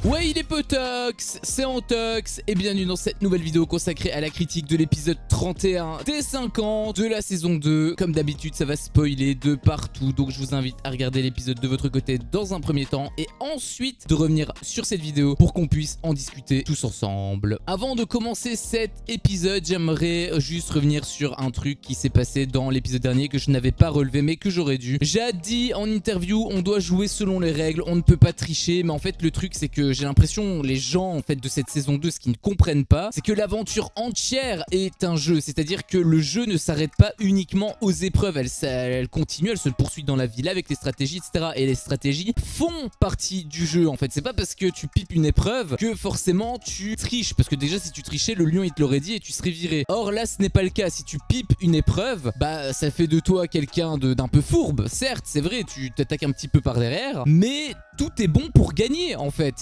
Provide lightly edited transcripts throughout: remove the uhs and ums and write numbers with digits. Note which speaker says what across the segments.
Speaker 1: Ouais, il est potox, c'est Antox et bienvenue dans cette nouvelle vidéo consacrée à la critique de l'épisode 31 des 50 de la saison 2. Comme d'habitude, ça va spoiler de partout, donc je vous invite à regarder l'épisode de votre côté dans un premier temps et ensuite de revenir sur cette vidéo pour qu'on puisse en discuter tous ensemble. Avant de commencer cet épisode, j'aimerais juste revenir sur un truc qui s'est passé dans l'épisode dernier que je n'avais pas relevé mais que j'aurais dû. J'ai dit en interview, on doit jouer selon les règles, on ne peut pas tricher, mais en fait le truc c'est que j'ai l'impression, les gens en fait de cette saison 2, ce qu'ils ne comprennent pas, c'est que l'aventure entière est un jeu, c'est-à-dire que le jeu ne s'arrête pas uniquement aux épreuves, elle continue, elle se poursuit dans la ville avec les stratégies, etc. Et les stratégies font partie du jeu en fait, c'est pas parce que tu pipes une épreuve que forcément tu triches, parce que déjà si tu trichais, le lion il te l'aurait dit et tu serais viré. Or là ce n'est pas le cas, si tu pipes une épreuve, bah ça fait de toi quelqu'un d'un peu fourbe, certes c'est vrai, tu t'attaques un petit peu par derrière, mais tout est bon pour gagner en fait,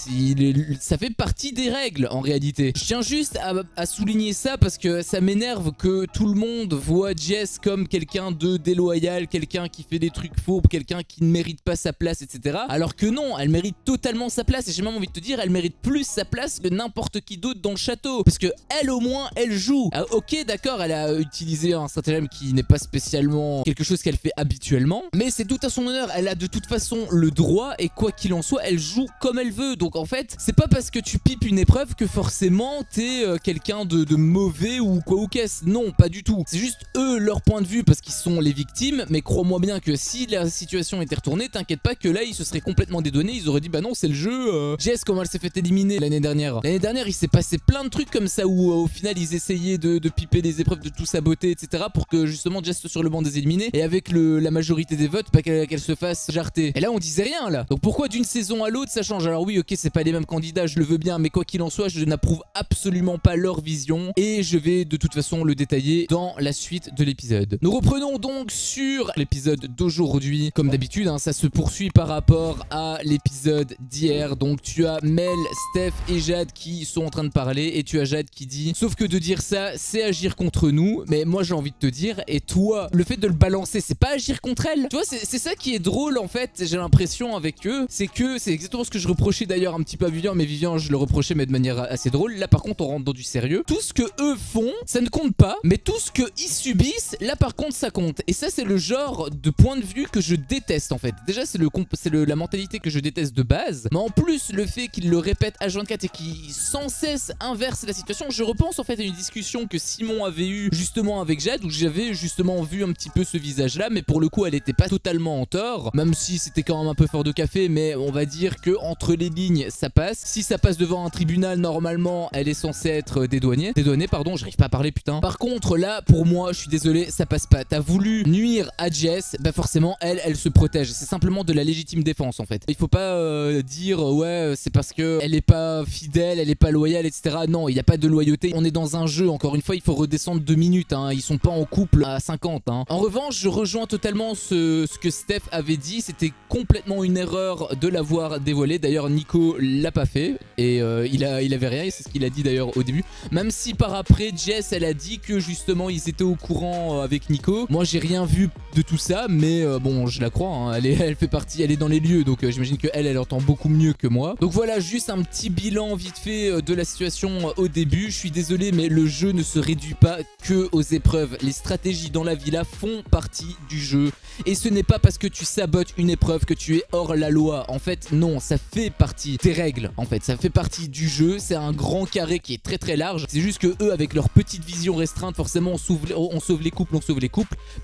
Speaker 1: ça fait partie des règles en réalité. Je tiens juste à souligner ça parce que ça m'énerve que tout le monde voit Jess comme quelqu'un de déloyal, quelqu'un qui fait des trucs fourbes, quelqu'un qui ne mérite pas sa place, etc. Alors que non, elle mérite totalement sa place et j'ai même envie de te dire, elle mérite plus sa place que n'importe qui d'autre dans le château. Parce que elle au moins, elle joue. Ah, ok d'accord, elle a utilisé un stratagème qui n'est pas spécialement quelque chose qu'elle fait habituellement, mais c'est tout à son honneur, elle a de toute façon le droit et quoi qu'il en soit, elle joue comme elle veut. Donc en fait, c'est pas parce que tu pipes une épreuve que forcément t'es quelqu'un de mauvais ou quoi ou qu'est-ce. Non, pas du tout. C'est juste eux, leur point de vue parce qu'ils sont les victimes, mais crois-moi bien que si la situation était retournée, t'inquiète pas que là, ils se seraient complètement dédonnés, ils auraient dit bah non, c'est le jeu. Jess, comment elle s'est fait éliminer l'année dernière. L'année dernière, il s'est passé plein de trucs comme ça où au final, ils essayaient de piper des épreuves, de tout saboter, etc. pour que justement Jess soit sur le banc des éliminés et avec la majorité des votes, pas qu'elle se fasse jarter. Et là, on disait rien là. Donc pourquoi d'une saison à l'autre ça change? Alors oui, ok, c'est pas les mêmes candidats, je le veux bien, mais quoi qu'il en soit, je n'approuve absolument pas leur vision et je vais de toute façon le détailler dans la suite de l'épisode. Nous reprenons donc sur l'épisode d'aujourd'hui. Comme d'habitude, hein, ça se poursuit par rapport à l'épisode d'hier. Donc tu as Mel, Steph et Jade qui sont en train de parler et tu as Jade qui dit: sauf que de dire ça, c'est agir contre nous. Mais moi j'ai envie de te dire, et toi, le fait de le balancer, c'est pas agir contre elle? Tu vois, c'est ça qui est drôle en fait, j'ai l'impression avec eux, c'est que c'est exactement ce que je reprochais d'ailleurs un petit peu à Vivian, mais Vivian je le reprochais mais de manière assez drôle. Là par contre on rentre dans du sérieux. Tout ce que eux font, ça ne compte pas, mais tout ce qu'ils subissent, là par contre ça compte. Et ça c'est le genre de point de vue que je déteste en fait. Déjà c'est la mentalité que je déteste de base, mais en plus le fait qu'ils le répètent H24 et qu'ils sans cesse inversent la situation. Je repense en fait à une discussion que Simon avait eue justement avec Jade, où j'avais justement vu un petit peu ce visage là, mais pour le coup elle était pas totalement en tort, même si c'était quand même un peu fort de café, mais on va dire que entre les lignes ça passe. Si ça passe devant un tribunal, normalement elle est censée être dédouanée, pardon, j'arrive pas à parler putain. Par contre là pour moi je suis désolé, ça passe pas. T'as voulu nuire à Jess, bah forcément elle se protège, c'est simplement de la légitime défense en fait. Il faut pas dire ouais c'est parce que elle est pas fidèle, elle est pas loyale, etc. Non, il n'y a pas de loyauté, on est dans un jeu, encore une fois il faut redescendre 2 minutes, hein. Ils sont pas en couple à 50 hein. En revanche je rejoins totalement ce que Steph avait dit, c'était complètement une erreur de l'avoir dévoilé. D'ailleurs Nico l'a pas fait et il avait rien, et c'est ce qu'il a dit d'ailleurs au début, même si par après Jess elle a dit que justement ils étaient au courant avec Nico. Moi j'ai rien vu de tout ça, mais bon je la crois hein. Elle fait partie, elle est dans les lieux, donc j'imagine qu'elle entend beaucoup mieux que moi. Donc voilà, juste un petit bilan vite fait de la situation au début. Je suis désolé mais le jeu ne se réduit pas que aux épreuves, les stratégies dans la villa font partie du jeu et ce n'est pas parce que tu sabotes une épreuve que tu es hors la loi. En fait non, ça fait partie des règles, en fait ça fait partie du jeu, c'est un grand carré qui est très très large. C'est juste que eux avec leur petite vision restreinte, forcément on sauve les couples,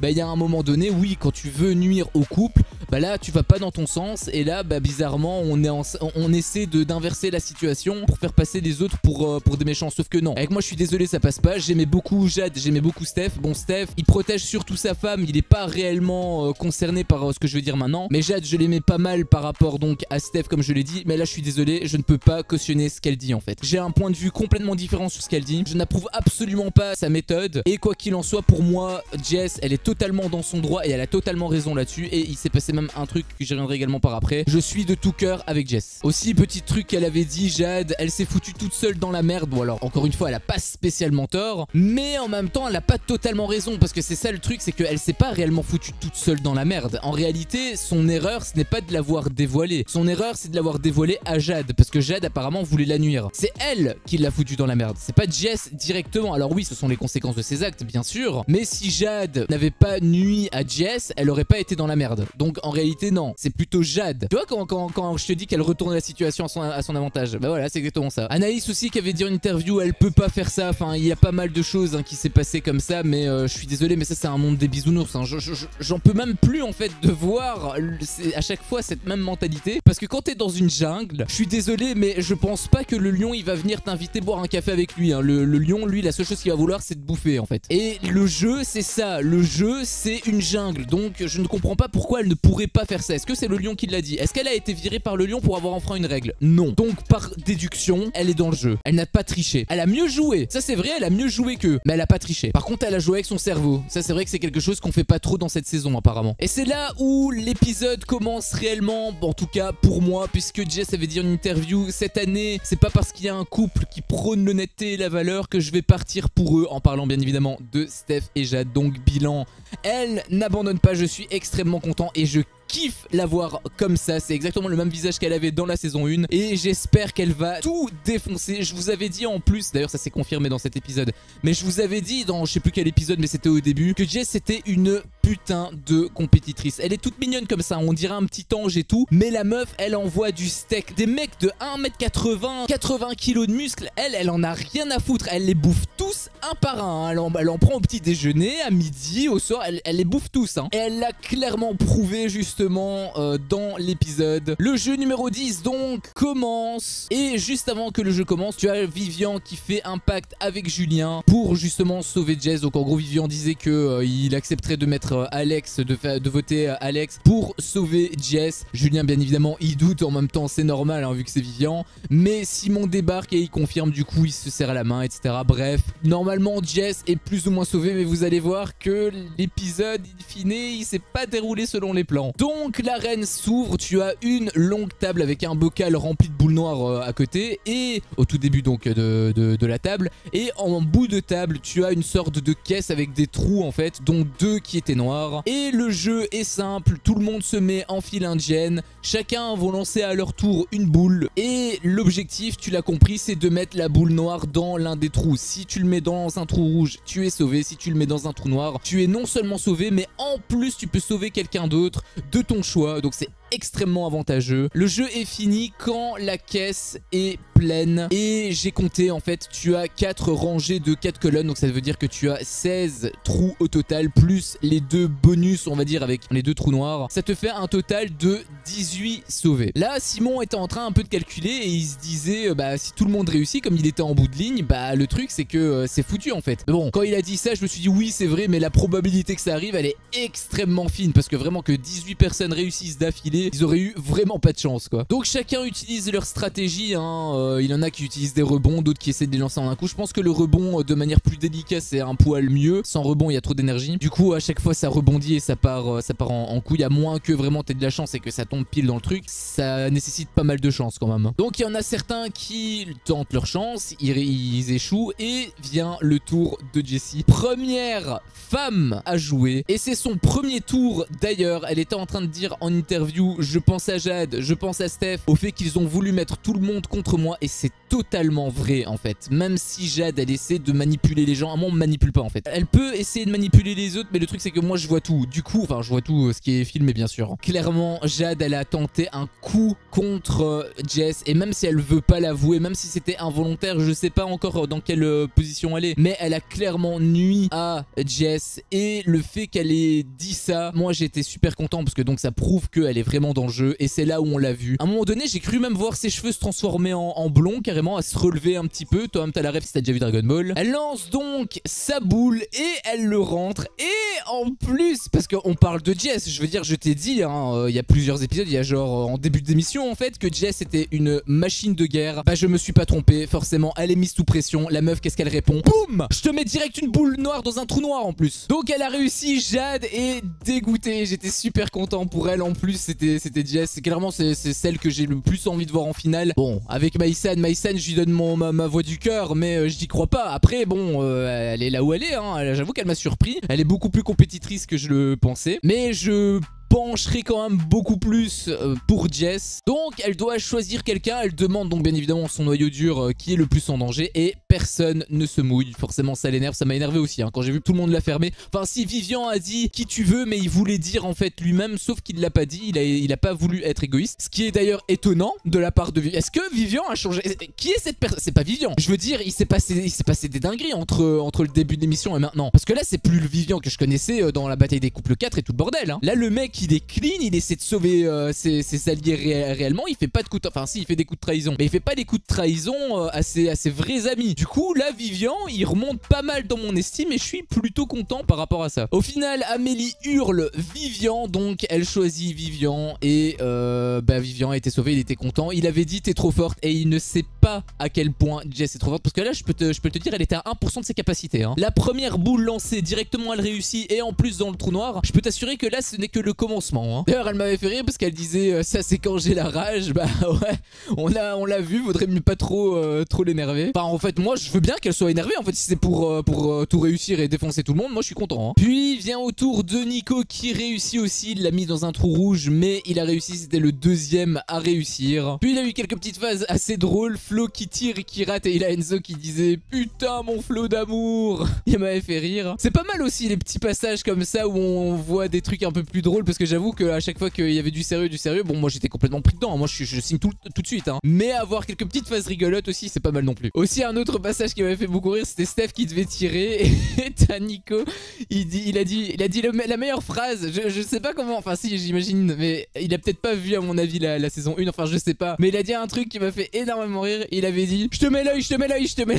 Speaker 1: bah il y a un moment donné, oui, quand tu veux nuire au couple, bah là tu vas pas dans ton sens et là bah bizarrement on essaie d'inverser la situation pour faire passer les autres pour des méchants, sauf que non. Avec moi je suis désolé, ça passe pas. J'aimais beaucoup Jade, j'aimais beaucoup Steph. Bon Steph il protège surtout sa femme, il est pas réellement concerné par ce que je veux dire maintenant, mais Jade je l'aimais pas mal par rapport donc à Steph comme je l'ai dit, mais là je suis désolé, je ne peux pas cautionner ce qu'elle dit en fait. J'ai un point de vue complètement différent sur ce qu'elle dit, je n'approuve absolument pas sa méthode et quoi qu'il en soit pour moi Jess elle est totalement dans son droit et elle a totalement raison là-dessus. Et il s'est passé même un truc que j'y reviendrai également par après, je suis de tout cœur avec Jess. Aussi petit truc qu'elle avait dit, Jade elle s'est foutue toute seule dans la merde. Bon alors encore une fois elle a pas spécialement tort, mais en même temps elle a pas totalement raison, parce que c'est ça le truc, c'est qu'elle s'est pas réellement foutue toute seule dans la merde. En réalité son erreur ce n'est pas de l'avoir dévoilé, son erreur c'est de l'avoir dévoilé à Jade Jade, parce que Jade apparemment voulait la nuire. C'est elle qui l'a foutu dans la merde, c'est pas Jess directement. Alors oui, ce sont les conséquences de ses actes, bien sûr, mais si Jade n'avait pas nui à Jess, elle aurait pas été dans la merde. Donc en réalité, non, c'est plutôt Jade. Tu vois quand je te dis qu'elle retourne la situation à son avantage, bah voilà, c'est exactement ça. Anaïs aussi qui avait dit en interview, elle peut pas faire ça. Enfin, il y a pas mal de choses qui s'est passé comme ça, mais je suis désolé, mais ça c'est un monde des bisounours. J'en peux même plus en fait de voir à chaque fois cette même mentalité, parce que quand t'es dans une jungle, je suis désolé, mais je pense pas que le lion il va venir t'inviter boire un café avec lui. Hein. Le lion, lui, la seule chose qu'il va vouloir, c'est de bouffer en fait. Et le jeu, c'est ça. Le jeu, c'est une jungle. Donc je ne comprends pas pourquoi elle ne pourrait pas faire ça. Est-ce que c'est le lion qui l'a dit? Est-ce qu'elle a été virée par le lion pour avoir enfreint une règle? Non. Donc par déduction, elle est dans le jeu. Elle n'a pas triché. Elle a mieux joué. Ça c'est vrai, elle a mieux joué qu'eux. Mais elle a pas triché. Par contre, elle a joué avec son cerveau. Ça c'est vrai que c'est quelque chose qu'on fait pas trop dans cette saison apparemment. Et c'est là où l'épisode commence réellement, en tout cas pour moi, puisque Jess avait dit en interview, cette année, c'est pas parce qu'il y a un couple qui prône l'honnêteté et la valeur que je vais partir pour eux, en parlant bien évidemment de Steph et Jade. Donc bilan, elle n'abandonne pas, je suis extrêmement content et je kiffe la voir comme ça. C'est exactement le même visage qu'elle avait dans la saison 1 et j'espère qu'elle va tout défoncer. Je vous avais dit en plus, d'ailleurs ça s'est confirmé dans cet épisode, mais je vous avais dit dans je sais plus quel épisode, mais c'était au début, que Jess c'était une putain de compétitrice. Elle est toute mignonne comme ça, on dirait un petit ange et tout, mais la meuf elle envoie du steak. Des mecs de 1m80, 80 kg de muscles, elle en a rien à foutre. Elle les bouffe tous un par un. Elle en prend au petit déjeuner, à midi, au soir, elle les bouffe tous. Hein. Et elle l'a clairement prouvé justement dans l'épisode. Le jeu numéro 10 donc commence, et juste avant que le jeu commence, tu as Vivian qui fait un pacte avec Julien pour justement sauver Jess. Donc en gros Vivian disait que il accepterait de mettre Alex, de voter Alex pour sauver Jess. Julien bien évidemment il doute, en même temps c'est normal hein, vu que c'est Vivian, mais Simon débarque et il confirme, du coup il se serre la main, etc. Bref, normalement Jess est plus ou moins sauvée, mais vous allez voir que l'épisode in fine il s'est pas déroulé selon les plans. Donc l'arène s'ouvre, tu as une longue table avec un bocal rempli de boules noires à côté, et au tout début donc de la table, et en bout de table tu as une sorte de caisse avec des trous en fait, dont 2 qui étaient noirs. Et le jeu est simple, tout le monde se met en file indienne, chacun va lancer à leur tour une boule, et l'objectif, tu l'as compris, c'est de mettre la boule noire dans l'un des trous. Si tu le mets dans un trou rouge, tu es sauvé. Si tu le mets dans un trou noir, tu es non seulement sauvé, mais en plus tu peux sauver quelqu'un d'autre de ton choix. Donc c'est extrêmement avantageux. Le jeu est fini quand la caisse est pleine, et j'ai compté en fait, tu as 4 rangées de 4 colonnes, donc ça veut dire que tu as 16 trous au total, plus les 2 bonus on va dire avec les 2 trous noirs. Ça te fait un total de 18 sauvés. Là Simon était en train un peu de calculer et il se disait bah si tout le monde réussit, comme il était en bout de ligne, bah le truc c'est que c'est foutu en fait. Mais bon, quand il a dit ça, je me suis dit oui c'est vrai, mais la probabilité que ça arrive elle est extrêmement fine, parce que vraiment que 18 personnes réussissent d'affilée, ils auraient eu vraiment pas de chance quoi. Donc chacun utilise leur stratégie hein. Il y en a qui utilisent des rebonds, d'autres qui essaient de les lancer en un coup. Je pense que le rebond de manière plus délicate c'est un poil mieux. Sans rebond il y a trop d'énergie, du coup à chaque fois ça rebondit et ça part en couille, à moins que vraiment t'aies de la chance et que ça tombe pile dans le truc. Ça nécessite pas mal de chance quand même. Donc il y en a certains qui tentent leur chance, ils échouent, et vient le tour de Jessie, première femme à jouer, et c'est son premier tour d'ailleurs. Elle était en train de dire en interview, je pense à Jade, je pense à Steph, au fait qu'ils ont voulu mettre tout le monde contre moi, et c'est totalement vrai en fait. Même si Jade elle essaie de manipuler les gens, moi on me manipule pas en fait. Elle peut essayer de manipuler les autres, mais le truc c'est que moi je vois tout. Du coup, enfin je vois tout ce qui est filmé bien sûr. Clairement Jade elle a tenté un coup contre Jess, et même si elle veut pas l'avouer, même si c'était involontaire, je sais pas encore dans quelle position elle est, mais elle a clairement nui à Jess, et le fait qu'elle ait dit ça, moi j'étais super content parce que donc ça prouve qu'elle est vraiment dans le jeu, et c'est là où on l'a vu. À un moment donné j'ai cru même voir ses cheveux se transformer en blond carrément, à se relever un petit peu. Toi-même t'as la ref si t'as déjà vu Dragon Ball. Elle lance donc sa boule et elle le rentre, et en plus parce qu'on parle de Jess, je veux dire je t'ai dit hein, il y a plusieurs épisodes, il y a genre en début d'émission en fait, que Jess était une machine de guerre. Bah je me suis pas trompé, forcément elle est mise sous pression. La meuf qu'est-ce qu'elle répond? Boum, je te mets direct une boule noire dans un trou noir en plus. Donc elle a réussi. Jade est dégoûtée, j'étais super content pour elle. En plus c'était Jess, clairement c'est celle que j'ai le plus envie de voir en finale. Bon avec Maïsan je lui donne ma voix du cœur, mais je n'y crois pas. Après bon elle est là où elle est hein. J'avoue qu'elle m'a surpris, elle est beaucoup plus compétitrice que je le pensais, mais je pencherait quand même beaucoup plus pour Jess. Donc elle doit choisir quelqu'un, elle demande donc bien évidemment son noyau dur qui est le plus en danger et personne ne se mouille. Forcément ça l'énerve, ça m'a énervé aussi hein, quand j'ai vu que tout le monde l'a fermé. Enfin si Vivian a dit qui tu veux, mais il voulait dire en fait lui-même, sauf qu'il l'a pas dit, il a pas voulu être égoïste. Ce qui est d'ailleurs étonnant de la part de Vivian. Est-ce que Vivian a changé? Qui est cette personne? C'est pas Vivian. Je veux dire, il s'est passé des dingueries entre le début de l'émission et maintenant. Parce que là c'est plus le Vivian que je connaissais dans la bataille des couples 4 et tout le bordel hein. Là le mec il est clean, il essaie de sauver ses alliés réellement, il fait pas de coups de... Enfin si, il fait des coups de trahison, mais il fait pas des coups de trahison à ses vrais amis. Du coup là Vivian il remonte pas mal dans mon estime et je suis plutôt content par rapport à ça. Au final Amélie hurle Vivian, donc elle choisit Vivian et Vivian a été sauvé, il était content. Il avait dit t'es trop forte et il ne sait pas à quel point Jess est trop forte parce que là je peux te dire elle était à 1% de ses capacités hein. La première boule lancée directement elle réussit et en plus dans le trou noir, je peux t'assurer que là ce n'est que le commencement hein. D'ailleurs elle m'avait fait rire parce qu'elle disait ça c'est quand j'ai la rage. Bah ouais, on l'a vu, vaudrait mieux pas trop l'énerver. Enfin en fait moi je veux bien qu'elle soit énervée en fait, si c'est pour tout réussir et défoncer tout le monde, moi je suis content hein. Puis vient au tour de Nico qui réussit aussi, il l'a mis dans un trou rouge mais il a réussi, c'était le deuxième à réussir. Puis il a eu quelques petites phases assez drôles, Flo qui tire et qui rate et il a Enzo qui disait putain mon Flo d'amour. Il m'avait fait rire. C'est pas mal aussi les petits passages comme ça où on voit des trucs un peu plus drôles parce que j'avoue qu'à chaque fois qu'il y avait du sérieux, bon moi j'étais complètement pris dedans, moi je signe tout de suite hein. Mais avoir quelques petites phases rigolotes aussi c'est pas mal non plus. Aussi un autre passage qui m'avait fait beaucoup rire, c'était Steph qui devait tirer et t'as Nico, il a dit la meilleure phrase, je sais pas comment, enfin si j'imagine, mais il a peut-être pas vu à mon avis la saison 1, enfin je sais pas, mais il a dit un truc qui m'a fait énormément rire, il avait dit je te mets l'œil, je te mets l'œil, je te mets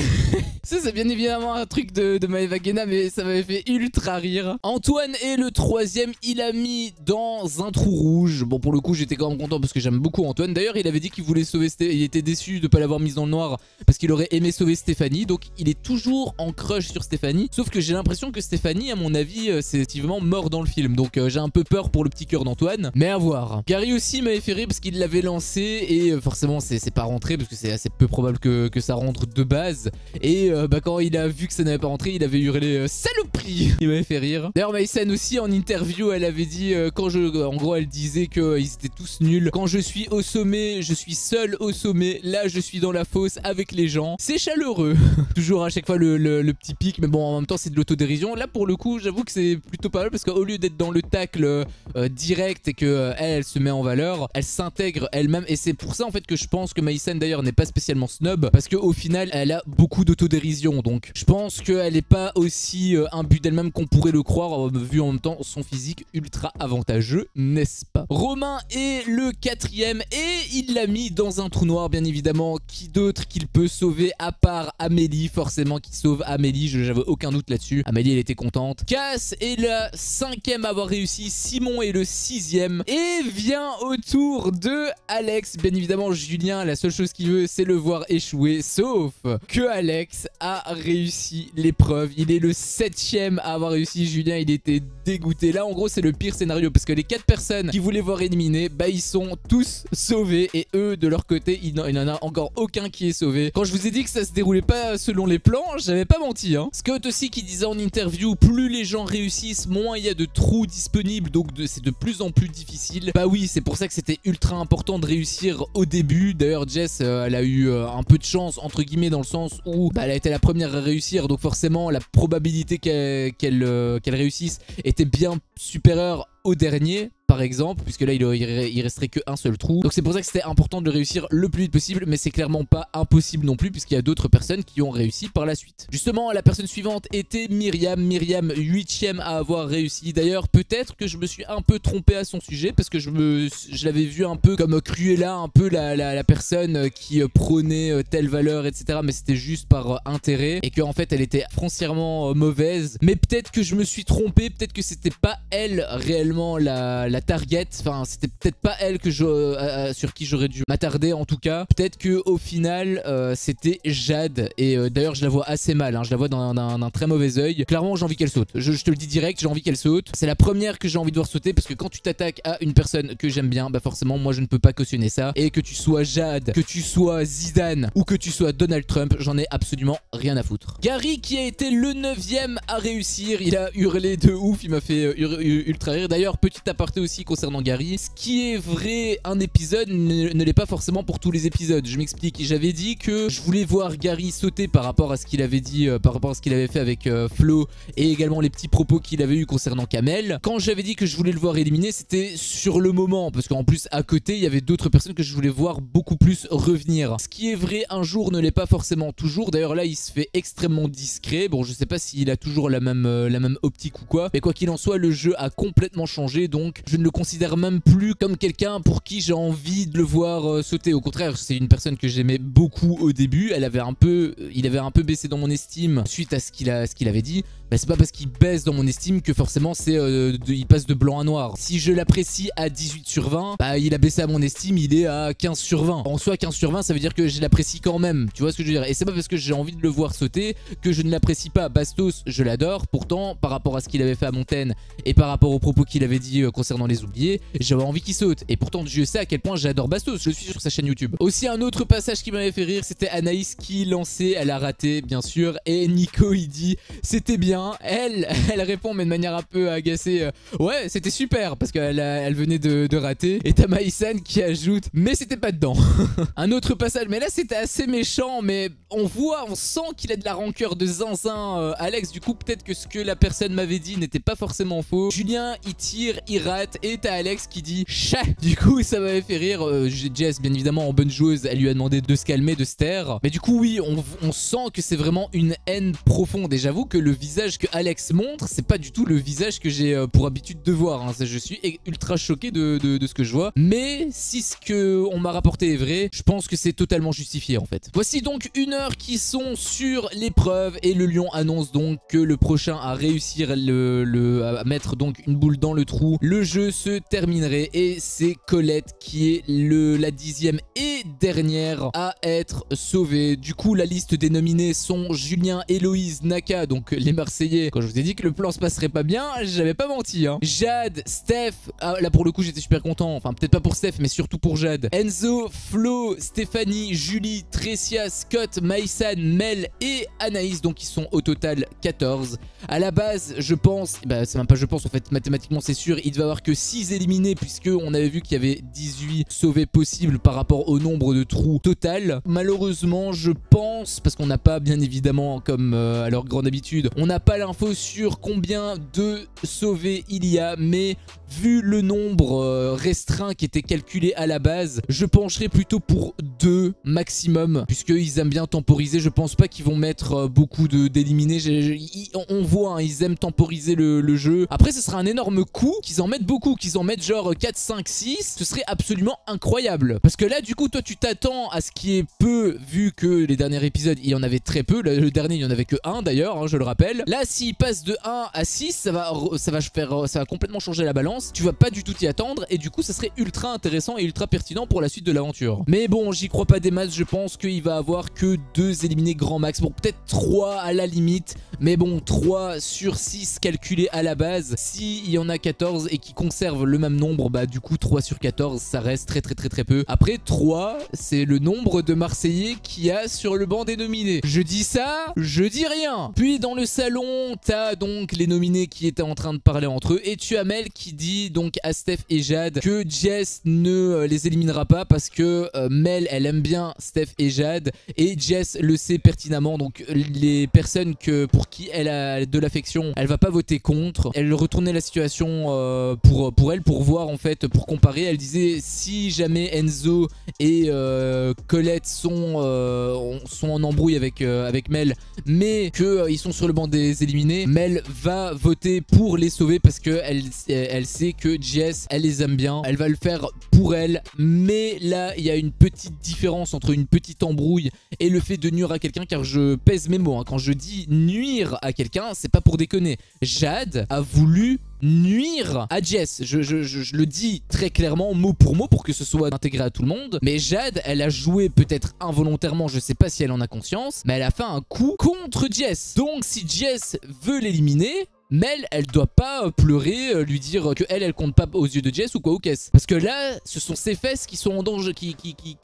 Speaker 1: ça c'est bien évidemment un truc de Maeva Guena mais ça m'avait fait ultra rire. Antoine est le troisième, il a mis dans un trou rouge. Bon pour le coup j'étais quand même content parce que j'aime beaucoup Antoine. D'ailleurs il avait dit qu'il voulait sauver il était déçu de pas l'avoir mise dans le noir parce qu'il aurait aimé sauver Stéphanie. Donc il est toujours en crush sur Stéphanie. Sauf que j'ai l'impression que Stéphanie à mon avis c'est effectivement mort dans le film. Donc j'ai un peu peur pour le petit cœur d'Antoine. Mais à voir. Gary aussi m'avait fait rire parce qu'il l'avait lancé et forcément c'est pas rentré parce que c'est assez peu probable que ça rentre de base. Et quand il a vu que ça n'avait pas rentré il avait hurlé saloperie. Il m'avait fait rire. D'ailleurs Maïsen aussi en interview elle avait dit en gros elle disait qu'ils étaient tous nuls. Quand je suis au sommet, je suis seul au sommet. Là je suis dans la fosse avec les gens. C'est chaleureux. Toujours à chaque fois le petit pic, mais bon en même temps c'est de l'autodérision. Là pour le coup j'avoue que c'est plutôt pas mal parce qu'au lieu d'être dans le tacle direct et que elle se met en valeur, elle s'intègre elle-même et c'est pour ça en fait que je pense que Maïsen d'ailleurs n'est pas spécialement snob parce qu'au final elle a beaucoup d'autodérision, donc je pense qu'elle n'est pas aussi imbue d'elle-même qu'on pourrait le croire vu en même temps son physique ultra avantageux, n'est-ce pas? Romain est le quatrième et il l'a mis dans un trou noir bien évidemment. Qui d'autre qu'il peut sauver à part Amélie, forcément qui sauve Amélie, j'avais aucun doute là-dessus. Amélie elle était contente. Cass est la cinquième à avoir réussi, Simon est le sixième et vient au tour de Alex. Bien évidemment Julien la seule chose qu'il veut c'est le voir échouer, sauf que Alex a réussi l'épreuve. Il est le septième à avoir réussi. Julien il était dégoûté. Là en gros c'est le pire scénario parce que les 4 personnes qui voulaient voir éliminer, ils sont tous sauvés et eux de leur côté il n'en a encore aucun qui est sauvé. Quand je vous ai dit que ça se déroulait pas selon les plans, j'avais pas menti hein. Scott aussi qui disait en interview plus les gens réussissent moins il y a de trous disponibles, donc c'est de plus en plus difficile. Bah oui c'est pour ça que c'était ultra important de réussir au début. D'ailleurs Jess elle a eu un peu de chance entre guillemets dans le sens où elle a été la première à réussir, donc forcément la probabilité qu'elle réussisse était bien supérieure au dernier par exemple, puisque là il resterait qu'un seul trou. Donc c'est pour ça que c'était important de le réussir le plus vite possible, mais c'est clairement pas impossible non plus puisqu'il y a d'autres personnes qui ont réussi par la suite. Justement la personne suivante était Myriam, 8ème à avoir réussi. D'ailleurs peut-être que je me suis un peu trompé à son sujet parce que je l'avais vu un peu comme Cruella, un peu la personne qui prônait telle valeur etc, mais c'était juste par intérêt et qu'en fait elle était foncièrement mauvaise. Mais peut-être que je me suis trompé, peut-être que c'était pas elle réellement la target, enfin c'était peut-être pas elle que sur qui j'aurais dû m'attarder en tout cas. Peut-être que au final c'était Jade et d'ailleurs je la vois assez mal hein. Je la vois d'un très mauvais oeil. Clairement j'ai envie qu'elle saute, je te le dis direct, j'ai envie qu'elle saute. C'est la première que j'ai envie de voir sauter parce que quand tu t'attaques à une personne que j'aime bien, forcément moi je ne peux pas cautionner ça. Et que tu sois Jade, que tu sois Zidane ou que tu sois Donald Trump, j'en ai absolument rien à foutre. Gary qui a été le 9ème à réussir, il a hurlé de ouf, il m'a fait ultra rire. D'ailleurs petit aparté aussi aussi concernant Gary. Ce qui est vrai un épisode ne l'est pas forcément pour tous les épisodes. Je m'explique. J'avais dit que je voulais voir Gary sauter par rapport à ce qu'il avait dit, par rapport à ce qu'il avait fait avec Flo et également les petits propos qu'il avait eu concernant Kamel. Quand j'avais dit que je voulais le voir éliminé, c'était sur le moment parce qu'en plus à côté il y avait d'autres personnes que je voulais voir beaucoup plus revenir. Ce qui est vrai un jour ne l'est pas forcément toujours. D'ailleurs là il se fait extrêmement discret. Bon, je sais pas s'il a toujours la même optique ou quoi, mais quoi qu'il en soit, le jeu a complètement changé, donc je ne le considère même plus comme quelqu'un pour qui j'ai envie de le voir sauter. Au contraire, c'est une personne que j'aimais beaucoup au début. Il avait un peu baissé dans mon estime suite à ce qu'il avait dit. Bah, c'est pas parce qu'il baisse dans mon estime que forcément il passe de blanc à noir. Si je l'apprécie à 18 sur 20, bah il a baissé à mon estime, il est à 15 sur 20. En soi 15 sur 20 ça veut dire que je l'apprécie quand même, tu vois ce que je veux dire. Et c'est pas parce que j'ai envie de le voir sauter que je ne l'apprécie pas. Bastos, je l'adore, pourtant par rapport à ce qu'il avait fait à Montaigne et par rapport aux propos qu'il avait dit concernant les oubliés, j'avais envie qu'il saute. Et pourtant je sais à quel point j'adore Bastos, je suis sur sa chaîne YouTube. Aussi un autre passage qui m'avait fait rire, c'était Anaïs qui lançait, elle a raté bien sûr, et Nico il dit c'était bien. Elle répond mais de manière un peu agacée, ouais c'était super parce qu'elle venait de rater. Et t'as Maïsan qui ajoute mais c'était pas dedans. Un autre passage, mais là c'était assez méchant, mais on sent qu'il a de la rancœur de zinzin Alex. Du coup peut-être que ce que la personne m'avait dit n'était pas forcément faux. Julien il tire, il rate et t'as Alex qui dit chat. Du coup ça m'avait fait rire. Jess bien évidemment en bonne joueuse, elle lui a demandé de se calmer, de se taire. Mais du coup oui on sent que c'est vraiment une haine profonde. Et j'avoue que le visage que Alex montre, c'est pas du tout le visage que j'ai pour habitude de voir, hein. Je suis ultra choqué de ce que je vois. Mais si ce qu'on m'a rapporté est vrai, je pense que c'est totalement justifié en fait. Voici donc 1 heure qui sont sur l'épreuve et le lion annonce donc que le prochain à réussir à mettre donc une boule dans le trou, le jeu se terminerait. Et c'est Colette qui est la 10e et dernière à être sauvée. Du coup la liste des nominés sont Julien, Héloïse, Naka, donc les Marseillais. Quand je vous ai dit que le plan se passerait pas bien, j'avais pas menti hein. Jade, Steph, là pour le coup j'étais super content, enfin peut-être pas pour Steph mais surtout pour Jade, Enzo, Flo, Stéphanie, Julie, Tressia, Scott, Maïsan, Mel et Anaïs, donc ils sont au total 14. À la base je pense, bah c'est même pas je pense en fait, mathématiquement c'est sûr, il devait y avoir que 6 éliminés puisque on avait vu qu'il y avait 18 sauvés possibles par rapport au nombre de trous total. Malheureusement je pense, parce qu'on n'a pas bien évidemment comme à leur grande habitude, on n'a pas l'info sur combien de sauvés il y a, mais vu le nombre restreint qui était calculé à la base, je pencherai plutôt pour 2 maximum, puisqu'ils aiment bien temporiser. Je pense pas qu'ils vont mettre beaucoup d'éliminés. On voit, hein, ils aiment temporiser le jeu. Après, ce sera un énorme coup qu'ils en mettent beaucoup, qu'ils en mettent genre 4, 5, 6. Ce serait absolument incroyable. Parce que là, du coup, toi, tu t'attends à ce qui est peu, vu que les derniers épisodes, il y en avait très peu. Le dernier, il n'y en avait que 1 d'ailleurs, hein, je le rappelle. Là, s'il passe de 1 à 6, ça va complètement changer la balance. Tu vas pas du tout t'y attendre et du coup ça serait ultra intéressant et ultra pertinent pour la suite de l'aventure. Mais bon, j'y crois pas des masses, je pense qu'il va avoir que 2 éliminés grand max, bon peut-être 3 à la limite, mais bon 3 sur 6 calculés à la base. S'il y en a 14 et qui conservent le même nombre, bah du coup 3 sur 14 ça reste très peu. Après 3 c'est le nombre de Marseillais qu'il y a sur le banc des nominés. Je dis ça, je dis rien. Puis dans le salon t'as donc les nominés qui étaient en train de parler entre eux et tu as Mel qui dit donc à Steph et Jade que Jess ne les éliminera pas parce que Mel elle aime bien Steph et Jade et Jess le sait pertinemment, donc les personnes pour qui elle a de l'affection elle va pas voter contre. Elle retournait la situation pour elle, pour voir en fait, pour comparer. Elle disait si jamais Enzo et Colette sont en embrouille avec Mel mais qu'ils sont sur le banc des éliminés, Mel va voter pour les sauver parce que elle sait que Jess elle les aime bien, elle va le faire pour elle. Mais là il y a une petite différence entre une petite embrouille et le fait de nuire à quelqu'un, car je pèse mes mots hein. Quand je dis nuire à quelqu'un c'est pas pour déconner. Jade a voulu nuire à Jess, je le dis très clairement mot pour que ce soit intégré à tout le monde. Mais Jade elle a joué peut-être involontairement, je sais pas si elle en a conscience, mais elle a fait un coup contre Jess. Donc si Jess veut l'éliminer, Mel, elle doit pas pleurer, lui dire que elle compte pas aux yeux de Jess ou quoi ou qu'est-ce. Parce que là, ce sont ses fesses qui sont en danger, qui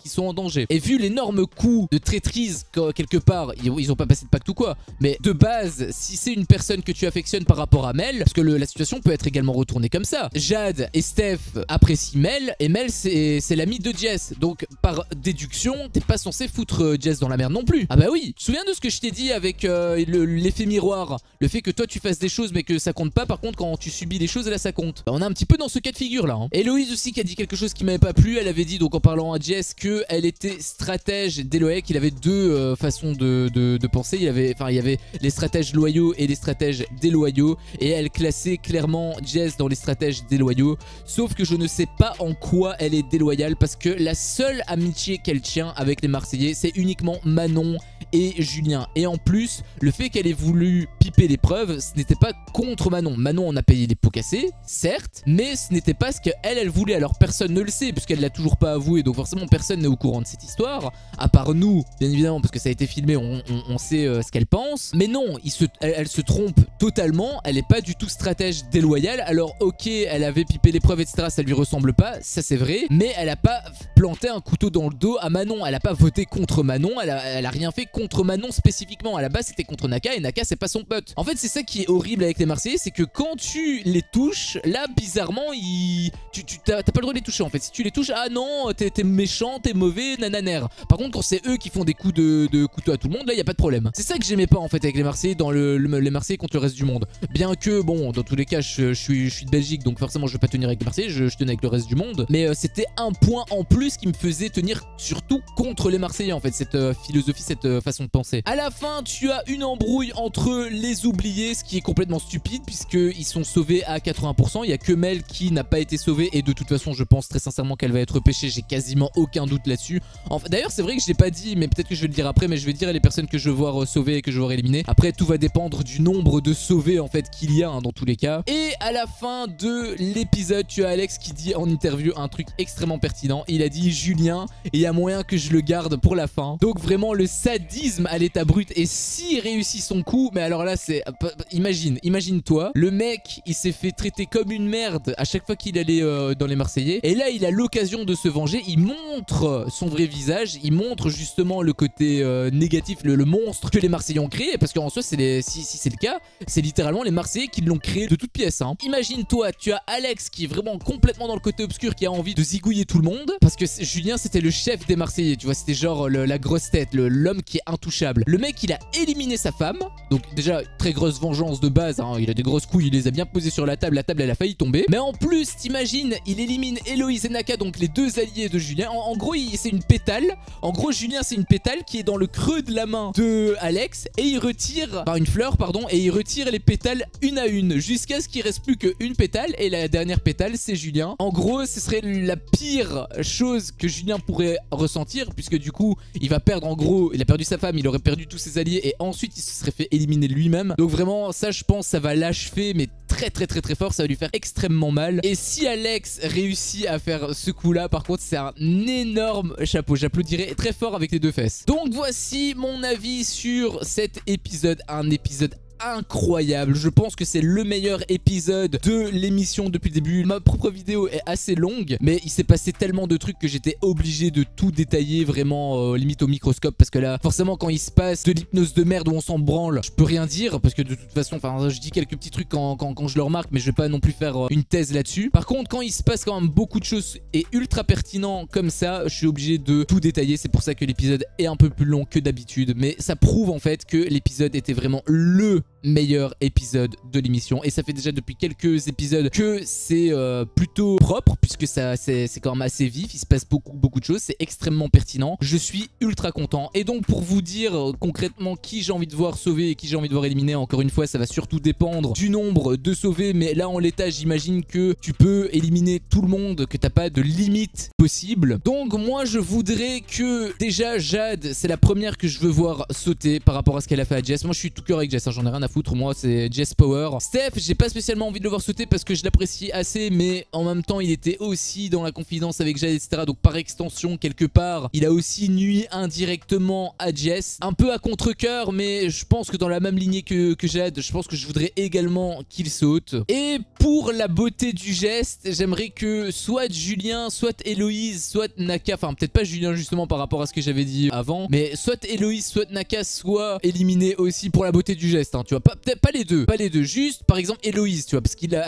Speaker 1: sont en danger. Et vu l'énorme coup de traîtrise quelque part, ils ont pas passé de pacte ou quoi, mais de base, si c'est une personne que tu affectionnes par rapport à Mel, parce que la situation peut être également retournée comme ça. Jade et Steph apprécient Mel, et Mel c'est l'ami de Jess. Donc par déduction, t'es pas censé foutre Jess dans la merde non plus. Ah bah oui, tu te souviens de ce que je t'ai dit avec l'effet miroir, le fait que toi tu fasses des choses mais que ça compte pas, par contre quand tu subis les choses là ça compte. On est un petit peu dans ce cas de figure là. Héloïse aussi qui a dit quelque chose qui m'avait pas plu, elle avait dit donc en parlant à Jess que elle était stratège déloyale, qu'il avait deux façons de penser. Il y avait les stratèges loyaux et les stratèges déloyaux, et elle classait clairement Jess dans les stratèges déloyaux, sauf que je ne sais pas en quoi elle est déloyale, parce que la seule amitié qu'elle tient avec les Marseillais c'est uniquement Manon et Julien, et en plus le fait qu'elle ait voulu piper l'épreuve, ce n'était pas contre Manon. Manon on a payé les pots cassés certes, mais ce n'était pas ce qu'elle voulait. Alors personne ne le sait puisqu'elle l'a toujours pas avoué, donc forcément personne n'est au courant de cette histoire à part nous bien évidemment, parce que ça a été filmé, on sait ce qu'elle pense. Mais non, elle se trompe totalement, elle est pas du tout stratège déloyale. Alors ok, elle avait pipé l'épreuve etc, ça lui ressemble pas, ça c'est vrai, mais elle a pas planté un couteau dans le dos à Manon, elle a pas voté contre Manon, elle a rien fait contre Manon spécifiquement. À la base c'était contre Naka, et Naka c'est pas son pote. En fait c'est ça qui est horrible avec les Marseillais, c'est que quand tu les touches, là bizarrement t'as pas le droit de les toucher en fait. Si tu les touches, ah non t'es méchant, t'es mauvais, nananer. Par contre quand c'est eux qui font des coups de couteau à tout le monde, là y a pas de problème. C'est ça que j'aimais pas en fait avec les Marseillais dans les Marseillais contre le reste du monde. Bien que bon, dans tous les cas je suis de Belgique, donc forcément je vais pas tenir avec les Marseillais, je tenais avec le reste du monde. Mais c'était un point en plus qui me faisait tenir surtout contre les Marseillais en fait, cette philosophie, cette façon de penser. À la fin tu as une embrouille entre les oubliés, ce qui est complètement stupide puisqu'ils sont sauvés à 80%. Il y a que Mel qui n'a pas été sauvée, et de toute façon je pense très sincèrement qu'elle va être pêchée, j'ai quasiment aucun doute là-dessus. Enfin, d'ailleurs c'est vrai que je l'ai pas dit, mais peut-être que je vais le dire après, mais je vais dire les personnes que je veux voir sauver et que je veux voir éliminer. Après tout va dépendre du nombre de sauvés en fait qu'il y a dans tous les cas. Et à la fin de l'épisode tu as Alex qui dit en interview un truc extrêmement pertinent. Il a dit Julien, il y a moyen que je le garde pour la fin. Donc vraiment le sadisme à l'état brut. Et s'il réussit son coup, mais alors là c'est... Imagine-toi, le mec il s'est fait traiter comme une merde à chaque fois qu'il allait dans les Marseillais, et là il a l'occasion de se venger. Il montre son vrai visage, il montre justement le côté négatif, le monstre que les Marseillais ont créé, parce qu'en soi si c'est le cas, c'est littéralement les Marseillais qui l'ont créé de toutes pièces. Imagine-toi, tu as Alex qui est vraiment complètement dans le côté obscur, qui a envie de zigouiller tout le monde, parce que Julien c'était le chef des Marseillais, tu vois, c'était genre la grosse tête, l'homme qui est intouchable. Le mec il a éliminé sa femme, donc déjà très grosse vengeance de base, il a des grosses couilles, il les a bien posées sur la table elle a failli tomber. Mais en plus t'imagines, il élimine Héloïse et Naka, donc les deux alliés de Julien. En gros c'est une pétale, en gros Julien c'est une pétale qui est dans le creux de la main de Alex, et il retire, une fleur pardon, et il retire les pétales une à une jusqu'à ce qu'il reste plus qu'une pétale, et la dernière pétale c'est Julien. En gros ce serait la pire chose que Julien pourrait ressentir, puisque du coup il va perdre, en gros il a perdu sa femme, il aurait perdu tous ses alliés, et ensuite il se serait fait éliminer lui-même. Donc vraiment ça je pense ça va l'achever, mais très fort, ça va lui faire extrêmement mal. Et si Alex réussit à faire ce coup là, par contre c'est un énorme chapeau, j'applaudirai très fort avec les deux fesses. Donc voici mon avis sur cet épisode, un épisode incroyable. Je pense que c'est le meilleur épisode de l'émission depuis le début. Ma propre vidéo est assez longue, mais il s'est passé tellement de trucs que j'étais obligé de tout détailler vraiment limite au microscope, parce que là forcément quand il se passe de l'hypnose de merde où on s'en branle, je peux rien dire parce que de toute façon je dis quelques petits trucs quand je le remarque, mais je vais pas non plus faire une thèse là-dessus. Par contre quand il se passe quand même beaucoup de choses et ultra pertinent comme ça, je suis obligé de tout détailler. C'est pour ça que l'épisode est un peu plus long que d'habitude, mais ça prouve en fait que l'épisode était vraiment le meilleur épisode de l'émission, et ça fait déjà depuis quelques épisodes que c'est plutôt propre, puisque c'est quand même assez vif, il se passe beaucoup de choses, c'est extrêmement pertinent, je suis ultra content. Et donc pour vous dire concrètement qui j'ai envie de voir sauver et qui j'ai envie de voir éliminer, encore une fois ça va surtout dépendre du nombre de sauvés, mais là en l'état j'imagine que tu peux éliminer tout le monde, que t'as pas de limite possible. Donc moi je voudrais que déjà Jade, c'est la première que je veux voir sauter par rapport à ce qu'elle a fait à Jess. Moi je suis tout cœur avec Jess, j'en ai rien à foutre foutre, moi c'est Jess Power. Steph, j'ai pas spécialement envie de le voir sauter parce que je l'apprécie assez, mais en même temps il était aussi dans la confidence avec Jade, etc. Donc par extension, quelque part, il a aussi nui indirectement à Jess. Un peu à contre-cœur, mais je pense que dans la même lignée que Jade, je pense que je voudrais également qu'il saute. Et pour la beauté du geste, j'aimerais que soit Julien, soit Héloïse, soit Naka, enfin peut-être pas Julien justement par rapport à ce que j'avais dit avant, mais soit Héloïse, soit Naka soient éliminés aussi pour la beauté du geste, hein, tu vois, peut-être pas les deux, juste par exemple Héloïse, tu vois, parce qu'il a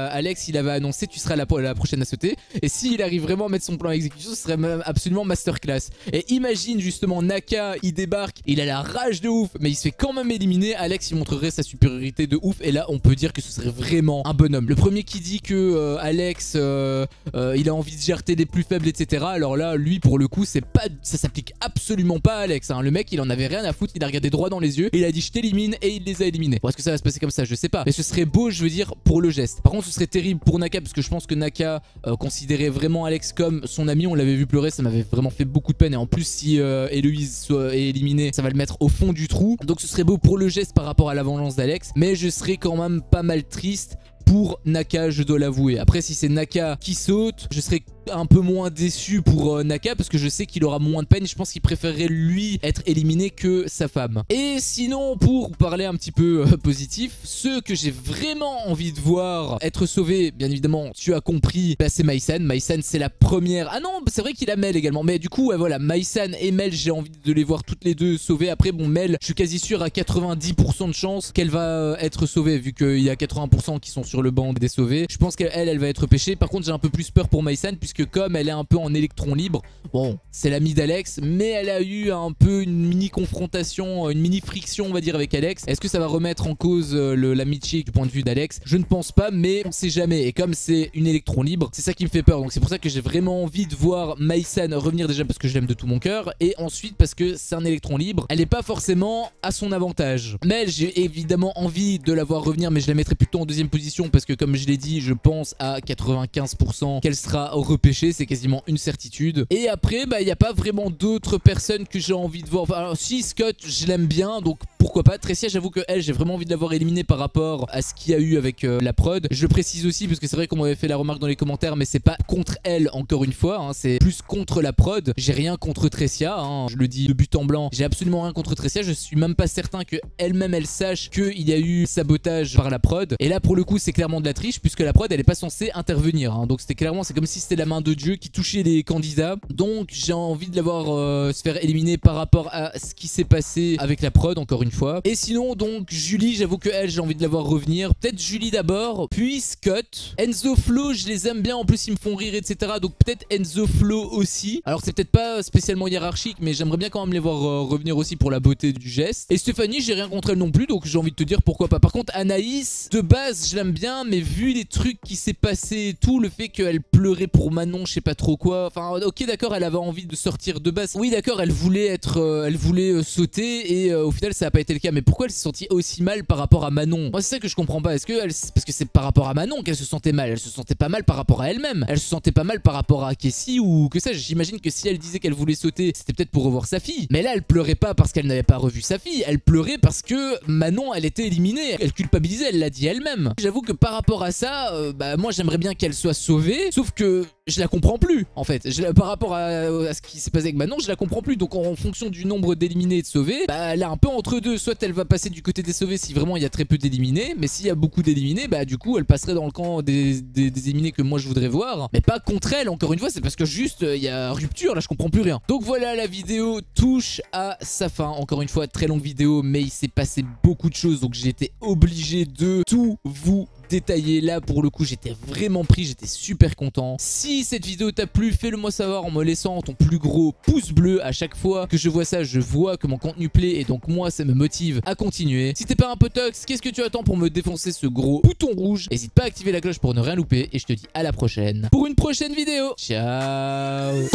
Speaker 1: Alex, il avait annoncé tu seras la prochaine à sauter, et s'il arrive vraiment à mettre son plan à exécution, ce serait même absolument masterclass. Et imagine justement Naka, il débarque, il a la rage de ouf, mais il se fait quand même éliminer. Alex il montrerait sa supériorité de ouf, et là on peut dire que ce serait vraiment un bonhomme. Le premier qui dit que Alex il a envie de GRT les plus faibles, etc. Alors là lui pour le coup c'est pas, ça s'applique absolument pas à Alex, hein. Le mec il en avait rien à foutre, il a regardé droit dans les yeux et il a dit je t'élimine, et il les a éliminés. Bon, est-ce que ça va se passer comme ça? Je sais pas, mais ce serait beau, je veux dire, pour le geste. Par contre ce serait terrible pour Naka, parce que je pense que Naka considérait vraiment Alex comme son ami. On l'avait vu pleurer, ça m'avait vraiment fait beaucoup de peine, et en plus si Héloïse est éliminée, ça va le mettre au fond du trou. Donc ce serait beau pour le geste par rapport à la vengeance d'Alex, mais je serais quand même pas mal triste pour Naka, je dois l'avouer. Après si c'est Naka qui saute, je serais un peu moins déçu pour Naka, parce que je sais qu'il aura moins de peine. Je pense qu'il préférerait lui être éliminé que sa femme. Et sinon, pour parler un petit peu positif, ceux que j'ai vraiment envie de voir être sauvés, bien évidemment tu as compris, bah, c'est Maïsan. Maïsan c'est la première. Ah non, c'est vrai qu'il a Mel également, mais du coup ouais, voilà, Maïsan et Mel, j'ai envie de les voir toutes les deux sauvées. Après bon, Mel, je suis quasi sûr à 90% de chance qu'elle va être sauvée, vu qu'il y a 80% qui sont sur le banc des sauvés. Je pense qu'elle va être pêchée. Par contre j'ai un peu plus peur pour Maïsan, puisque comme elle est un peu en électron libre, bon c'est l'amie d'Alex, mais elle a eu un peu une mini confrontation, une mini friction on va dire avec Alex. Est-ce que ça va remettre en cause l'amitié du point de vue d'Alex? Je ne pense pas, mais on sait jamais. Et comme c'est une électron libre, c'est ça qui me fait peur. Donc c'est pour ça que j'ai vraiment envie de voir Maïsan revenir, déjà parce que je l'aime de tout mon cœur, et ensuite parce que c'est un électron libre, elle n'est pas forcément à son avantage. Mais j'ai évidemment envie de la voir revenir, mais je la mettrai plutôt en deuxième position, parce que comme je l'ai dit, je pense à 95% qu'elle sera repêchée, c'est quasiment une certitude. Et après bah il n'y a pas vraiment d'autres personnes que j'ai envie de voir. Enfin, alors, si Scott je l'aime bien, donc pourquoi pas. Tricia, j'avoue que elle, j'ai vraiment envie de l'avoir éliminée par rapport à ce qu'il y a eu avec la prod. Je le précise aussi parce que c'est vrai qu'on m'avait fait la remarque dans les commentaires, mais c'est pas contre elle encore une fois, hein, c'est plus contre la prod. J'ai rien contre Tricia, hein, je le dis de but en blanc, j'ai absolument rien contre Tricia. Je suis même pas certain que elle-même elle sache qu'il y a eu sabotage par la prod. Et là pour le coup c'est clairement de la triche, puisque la prod elle est pas censée intervenir, hein. Donc c'était clairement, c'est comme si c'était la main de Dieu qui touchait les candidats. Donc j'ai envie de l'avoir se faire éliminer par rapport à ce qui s'est passé avec la prod encore une fois. Et sinon donc Julie, j'avoue que elle, j'ai envie de la voir revenir. Peut-être Julie d'abord, puis Scott. Enzo, Flo, je les aime bien, en plus ils me font rire, etc. Donc peut-être Enzo, Flo aussi. Alors c'est peut-être pas spécialement hiérarchique, mais j'aimerais bien quand même les voir revenir aussi pour la beauté du geste. Et Stéphanie, j'ai rien contre elle non plus, donc j'ai envie de te dire pourquoi pas. Par contre Anaïs, de base je l'aime bien, mais vu les trucs qui s'est passé et tout, le fait qu'elle pleurait pour Manon, je sais pas trop quoi. Enfin ok d'accord, elle avait envie de sortir de base. Oui d'accord, elle voulait être, elle voulait sauter, et au final ça n'a pas été le cas. Mais pourquoi elle s'est sentie aussi mal par rapport à Manon? Moi c'est ça que je comprends pas. Est-ce que parce que c'est par rapport à Manon qu'elle se sentait mal? Elle se sentait pas mal par rapport à elle-même. Elle se sentait pas mal par rapport à Cassie ou que ça. J'imagine que si elle disait qu'elle voulait sauter, c'était peut-être pour revoir sa fille. Mais là elle pleurait pas parce qu'elle n'avait pas revu sa fille. Elle pleurait parce que Manon elle était éliminée. Elle culpabilisait, elle l'a dit elle-même. J'avoue que par rapport à ça, bah moi j'aimerais bien qu'elle soit sauvée. Sauf que je la comprends plus en fait. Par rapport à ce qui s'est passé avec Manon, je la comprends plus. Donc en fonction du nombre d'éliminés et de sauvés, bah elle est un peu entre deux. Soit elle va passer du côté des sauvés si vraiment il y a très peu d'éliminés, mais s'il y a beaucoup d'éliminés, bah du coup elle passerait dans le camp des éliminés que moi je voudrais voir. Mais pas contre elle, encore une fois, c'est parce que juste il y a rupture, là je comprends plus rien. Donc voilà, la vidéo touche à sa fin. Encore une fois, très longue vidéo, mais il s'est passé beaucoup de choses, donc j'ai été obligé de tout vous détaillé. Là pour le coup j'étais vraiment pris, j'étais super content. Si cette vidéo t'a plu, fais-le moi savoir en me laissant ton plus gros pouce bleu. À chaque fois que je vois ça, je vois que mon contenu plaît, et donc moi ça me motive à continuer. Si t'es pas un potox, qu'est-ce que tu attends pour me défoncer ce gros bouton rouge? N'hésite pas à activer la cloche pour ne rien louper, et je te dis à la prochaine pour une prochaine vidéo. Ciao.